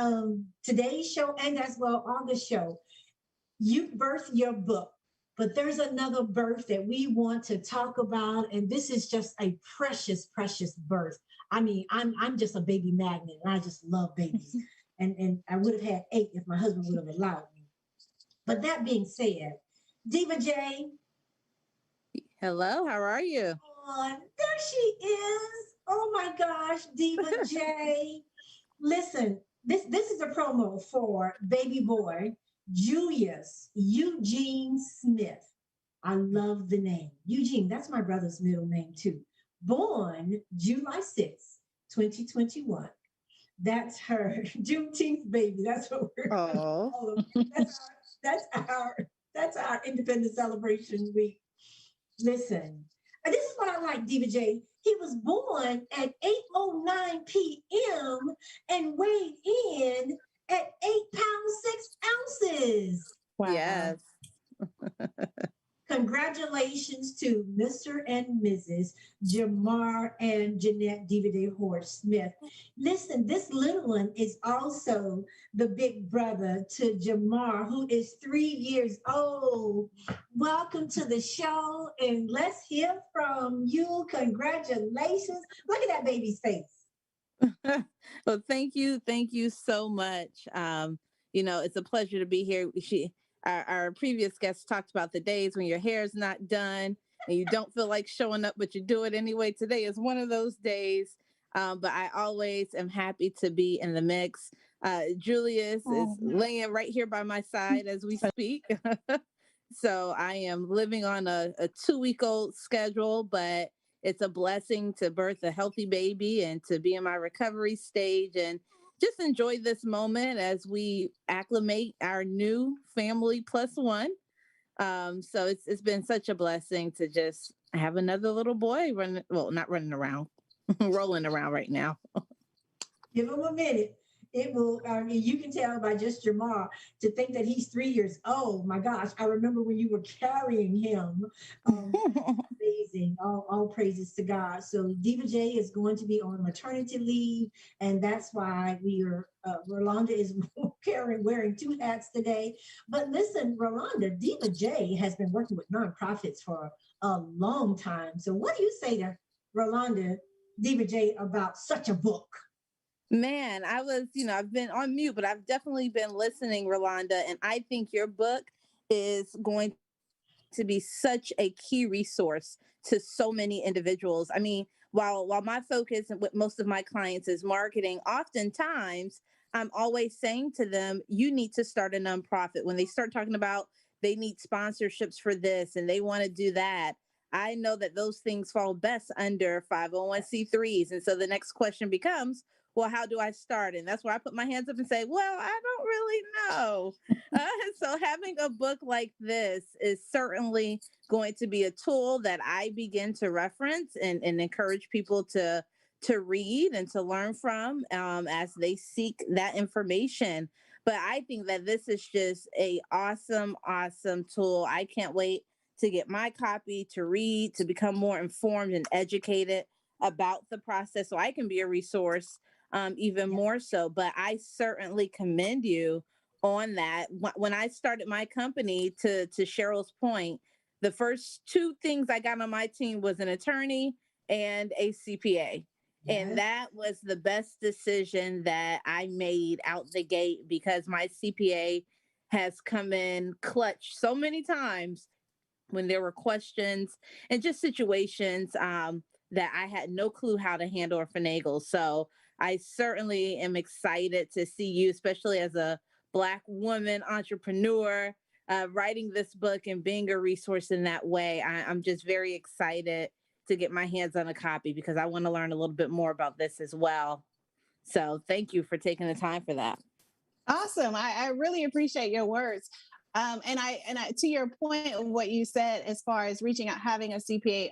today's show and as well August show. You birthed your book, but there's another birth that we want to talk about. And this is just a precious, precious birth. I mean, I'm just a baby magnet and I just love babies. And I would have had 8 if my husband would have allowed me. But that being said, Diva J. Hello, how are you? Oh, there she is. Oh my gosh, Diva J. Listen, this is a promo for baby boy Julius Eugene Smith. I love the name. Eugene, that's my brother's middle name too. Born July 6, 2021. That's her Juneteenth baby. That's what we're calling it. That's our independence celebration week. Listen, and this is what I like, Diva J. He was born at 8:09 p.m. and weighed in at 8 pounds 6 ounces. Wow. Yes. Congratulations to Mr. and Mrs. Jamar and Jeanette Diva Horse Smith. Listen, this little one is also the big brother to Jamar, who is 3 years old. Welcome to the show, and let's hear from you. Congratulations. Look at that baby's face. Well, thank you. Thank you so much. It's a pleasure to be here. Our previous guest talked about the days when your hair is not done and you don't feel like showing up, but you do it anyway. Today is one of those days, but I always am happy to be in the mix. Julius is laying right here by my side as we speak. So I am living on a 2-week-old schedule, but it's a blessing to birth a healthy baby and to be in my recovery stage and just enjoy this moment as we acclimate our new family plus one. So it's been such a blessing to just have another little boy not running around, rolling around right now. Give him a minute. It will, you can tell by just Jamar to think that he's 3 years old. My gosh, I remember when you were carrying him. Amazing. All praises to God. So Diva J is going to be on maternity leave, and that's why Rolanda is wearing 2 hats today. But listen, Rolanda, Diva J has been working with nonprofits for a long time. So what do you say to Rolanda, Diva J, about such a book? Man, I've been on mute, but I've definitely been listening, Rolanda, and I think your book is going to be such a key resource to so many individuals. I mean, while my focus with most of my clients is marketing, oftentimes I'm always saying to them, you need to start a nonprofit. When they start talking about they need sponsorships for this and they want to do that, I know that those things fall best under 501c3s. And so the next question becomes, well, how do I start? And that's where I put my hands up and say, well, I don't really know. So having a book like this is certainly going to be a tool that I begin to reference and encourage people to to read and to learn from as they seek that information. But I think that this is just a awesome tool. I can't wait to get my copy, to read, to become more informed and educated about the process so I can be a resource even more so. But I certainly commend you on that. When I started my company, to Cheryl's point, the first two things I got on my team was an attorney and a CPA. And that was the best decision that I made out the gate, because my CPA has come in clutch so many times when there were questions and just situations that I had no clue how to handle or finagle. So I certainly am excited to see you, especially as a Black woman entrepreneur, writing this book and being a resource in that way. I'm just very excited to get my hands on a copy, because I want to learn a little bit more about this as well. So thank you for taking the time for that. Awesome. I really appreciate your words. And I to your point of what you said as far as reaching out, having a CPA,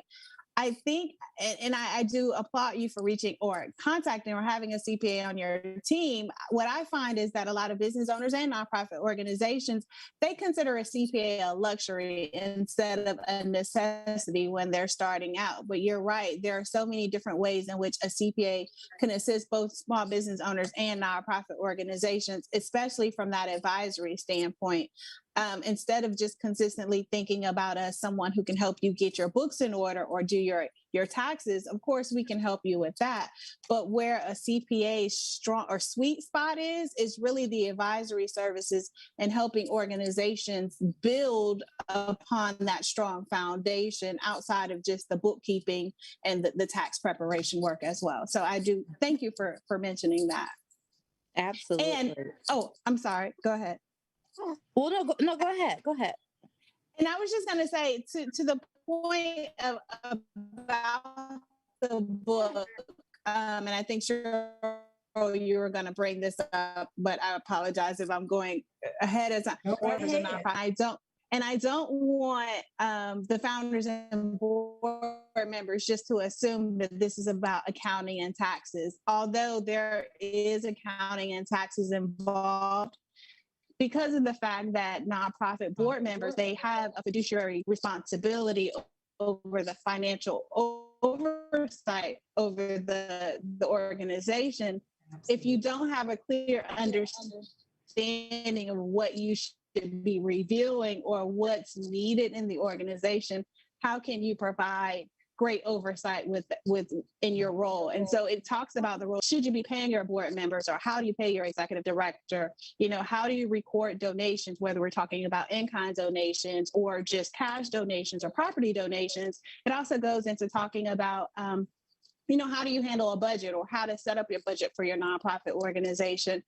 I think, and I do applaud you for reaching or contacting or having a CPA on your team. What I find is that a lot of business owners and nonprofit organizations, they consider a CPA a luxury instead of a necessity when they're starting out. But you're right. There are so many different ways in which a CPA can assist both small business owners and nonprofit organizations, especially from that advisory standpoint. Instead of just consistently thinking about as someone who can help you get your books in order or do your taxes, of course, we can help you with that. But where a CPA's strong or sweet spot is really the advisory services and helping organizations build upon that strong foundation outside of just the bookkeeping and the tax preparation work as well. So I do thank you for mentioning that. Absolutely. And, I'm sorry. Go ahead. Well, no, go ahead. Go ahead. And I was just going to say to the point about the book, and I think Cheryl, you were going to bring this up, but I apologize if I'm going ahead as I don't want the founders and board members just to assume that this is about accounting and taxes, although there is accounting and taxes involved. Because of the fact that nonprofit board members, they have a fiduciary responsibility over the financial oversight over the organization. Absolutely. If you don't have a clear understanding of what you should be reviewing or what's needed in the organization, how can you provide great oversight in your role? And so it talks about the role. Should you be paying your board members, or how do you pay your executive director? How do you record donations, whether we're talking about in-kind donations or just cash donations or property donations? It also goes into talking about how do you handle a budget, or how to set up your budget for your nonprofit organization?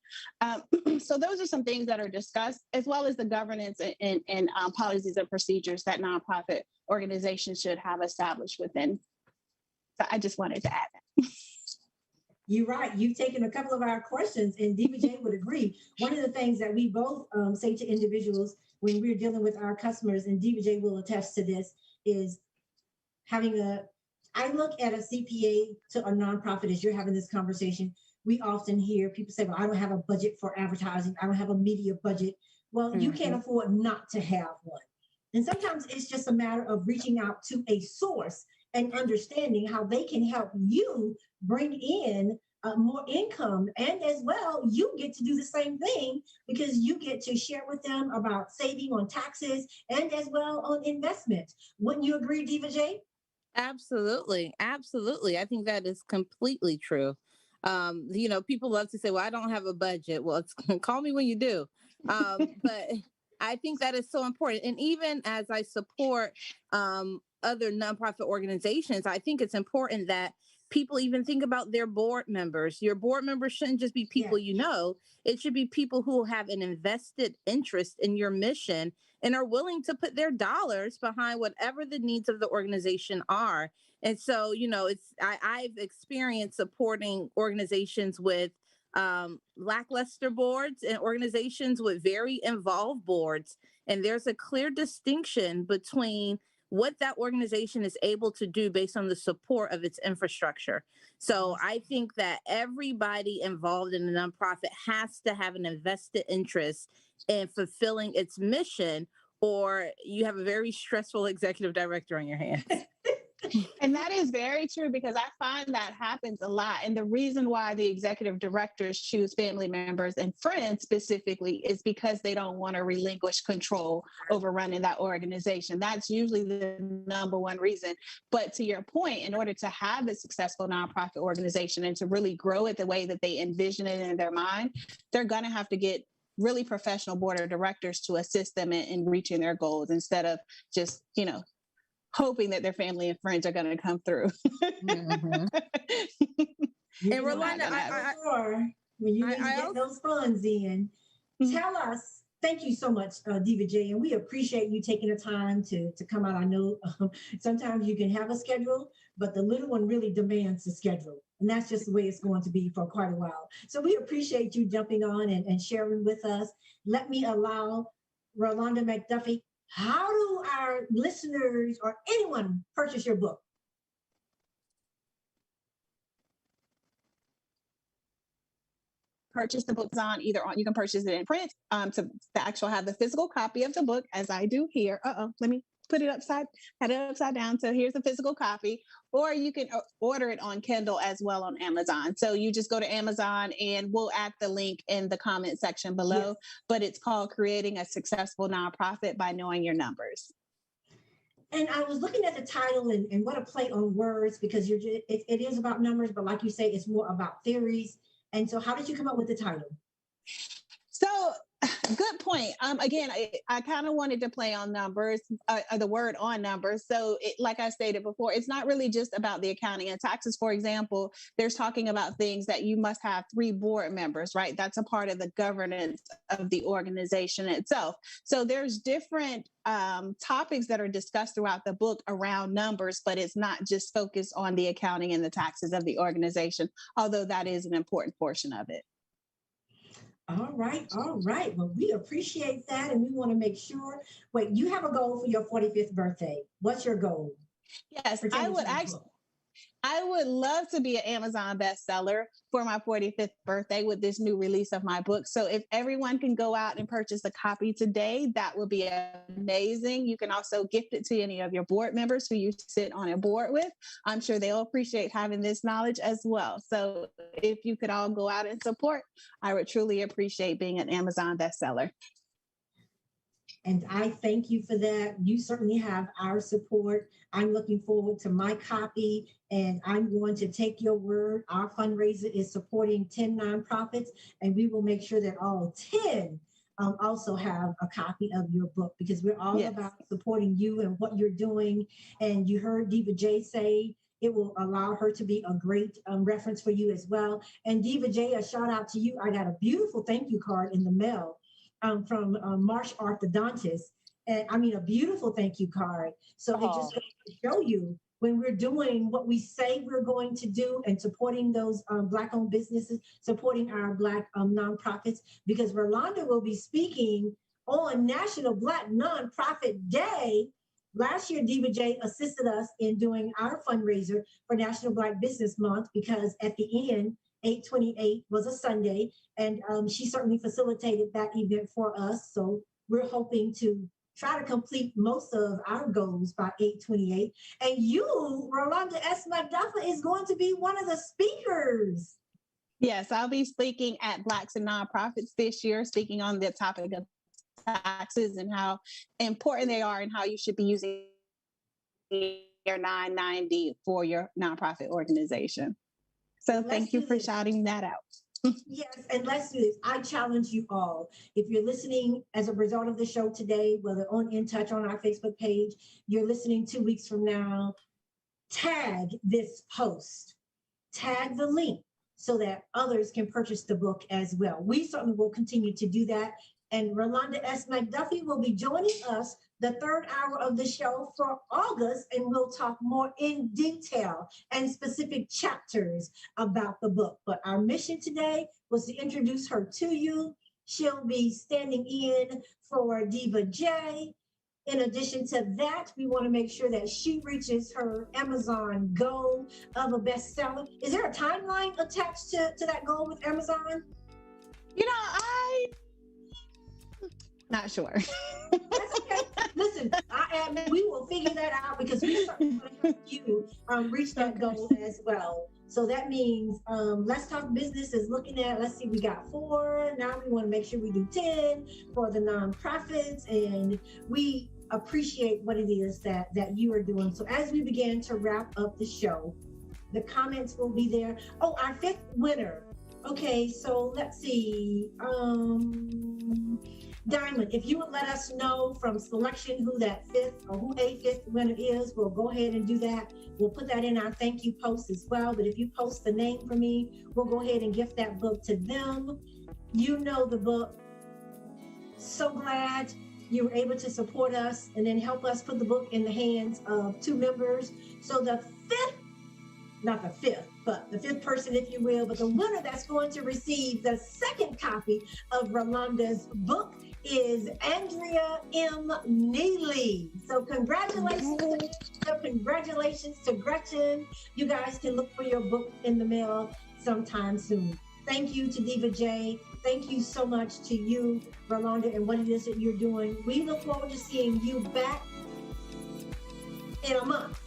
So those are some things that are discussed, as well as the governance and policies and procedures that nonprofit organizations should have established within. So I just wanted to add that. You're right. You've taken a couple of our questions, and DBJ would agree. One of the things that we both say to individuals when we're dealing with our customers, and DBJ will attest to this, is I look at a CPA to a nonprofit as you're having this conversation. We often hear people say, well, I don't have a budget for advertising. I don't have a media budget. Well, you can't afford not to have one. And sometimes it's just a matter of reaching out to a source and understanding how they can help you bring in more income. And as well, you get to do the same thing, because you get to share with them about saving on taxes and as well on investment. Wouldn't you agree, DBJ? Absolutely. I think that is completely true. People love to say, well, I don't have a budget. Well, call me when you do. But I think that is so important. And even as I support other nonprofit organizations, I think it's important that people even think about their board members. Your board members shouldn't just be people it should be people who have an invested interest in your mission and are willing to put their dollars behind whatever the needs of the organization are. And so, I've experienced supporting organizations with lackluster boards and organizations with very involved boards. And there's a clear distinction between what that organization is able to do based on the support of its infrastructure. So I think that everybody involved in a nonprofit has to have an invested interest in fulfilling its mission, or you have a very stressful executive director on your hands. And that is very true, because I find that happens a lot. And the reason why the executive directors choose family members and friends specifically is because they don't want to relinquish control over running that organization. That's usually the number one reason. But to your point, in order to have a successful nonprofit organization and to really grow it the way that they envision it in their mind, they're going to have to get really professional board of directors to assist them in reaching their goals, instead of just, hoping that their family and friends are going to come through. Mm-hmm. And Rolanda, when you need to get those funds in, tell us. Thank you so much, Diva J, and we appreciate you taking the time to come out. I know sometimes you can have a schedule, but the little one really demands a schedule, and that's just the way it's going to be for quite a while. So we appreciate you jumping on and sharing with us. Let me allow Rolanda McDuffie. How do our listeners or anyone purchase your book? Purchase the books you can purchase it in print to actually have the physical copy of the book, as I do here. Let me put it upside down. So here's a physical copy, or you can order it on Kindle as well on Amazon. So you just go to Amazon, and we'll add the link in the comment section below. Yes. But it's called Creating a Successful Nonprofit by Knowing Your Numbers. And I was looking at the title, and what a play on words, because it is about numbers, but like you say, it's more about theories. And so how did you come up with the title? So good point. Again, I kind of wanted to play on numbers, the word on numbers. So like I stated before, it's not really just about the accounting and taxes. For example, there's talking about things that you must have 3 board members, right? That's a part of the governance of the organization itself. So there's different topics that are discussed throughout the book around numbers, but it's not just focused on the accounting and the taxes of the organization, although that is an important portion of it. All right. Well, we appreciate that, and we want to make sure. Wait, you have a goal for your 45th birthday. What's your goal? Yes, I would love to be an Amazon bestseller for my 45th birthday with this new release of my book. So if everyone can go out and purchase a copy today, that would be amazing. You can also gift it to any of your board members who you sit on a board with. I'm sure they'll appreciate having this knowledge as well. So if you could all go out and support, I would truly appreciate being an Amazon bestseller. And I thank you for that. You certainly have our support. I'm looking forward to my copy, and I'm going to take your word. Our fundraiser is supporting 10 nonprofits, and we will make sure that all 10 also have a copy of your book, because we're all about supporting you and what you're doing. And you heard Diva J say it will allow her to be a great reference for you as well. And Diva J, a shout out to you. I got a beautiful thank you card in the mail from Marsh Orthodontist, and I mean a beautiful thank you card. So it just goes to show you, when we're doing what we say we're going to do and supporting those Black-owned businesses, supporting our Black nonprofits, because Rolanda will be speaking on National Black Nonprofit Day. Last year, Diva J assisted us in doing our fundraiser for National Black Business Month, because at the end, 8/28 was a Sunday, and she certainly facilitated that event for us. So we're hoping to try to complete most of our goals by 8/28. And you, Rolanda S. McDuffie, is going to be one of the speakers. Yes, I'll be speaking at Blacks and Nonprofits this year, speaking on the topic of taxes and how important they are and how you should be using your 990 for your nonprofit organization. So thank you for shouting that out. Yes, and let's do this. I challenge you all. If you're listening as a result of the show today, whether on In Touch on our Facebook page, you're listening 2 weeks from now, tag this post, tag the link so that others can purchase the book as well. We certainly will continue to do that. And Rolanda S. McDuffie will be joining us the 3rd hour of the show for August, and we'll talk more in detail and specific chapters about the book. But our mission today was to introduce her to you. She'll be standing in for Diva J In addition to that, we want to make sure that she reaches her Amazon goal of a bestseller. Is there a timeline attached to that goal with Amazon? You know, not sure. That's okay. Listen, we will figure that out because we certainly want to help you reach that goal as well. So that means Let's Talk Business is looking at, let's see, we got 4. Now we want to make sure we do 10 for the nonprofits, and we appreciate what it is that you are doing. So as we begin to wrap up the show, the comments will be there. Oh, our 5th winner. Okay, so let's see. Diamond, if you would let us know from selection who that 5th or who a 5th winner is, we'll go ahead and do that. We'll put that in our thank you post as well. But if you post the name for me, we'll go ahead and gift that book to them. You know the book. So glad you were able to support us and then help us put the book in the hands of 2 members. So the 5th, not the 5th, but the 5th person, if you will, but the winner that's going to receive the 2nd copy of Rolanda's book is Andrea M. Neely. So congratulations to Gretchen. You guys can look for your book in the mail sometime soon. Thank you to Diva J. Thank you so much to you, Rolanda, and what it is that you're doing. We look forward to seeing you back in a month.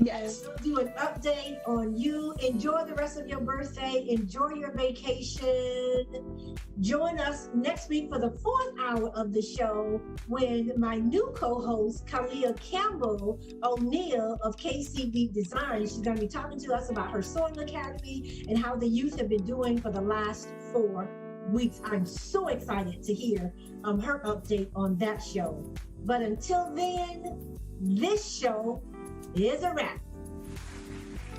Yes. Do an update on you. Enjoy the rest of your birthday. Enjoy your vacation. Join us next week for the 4th hour of the show when my new co-host, Kalia Campbell O'Neill of KCB Design, she's going to be talking to us about her sewing academy and how the youth have been doing for the last 4 weeks. I'm so excited to hear her update on that show. But until then, this show is a wrap.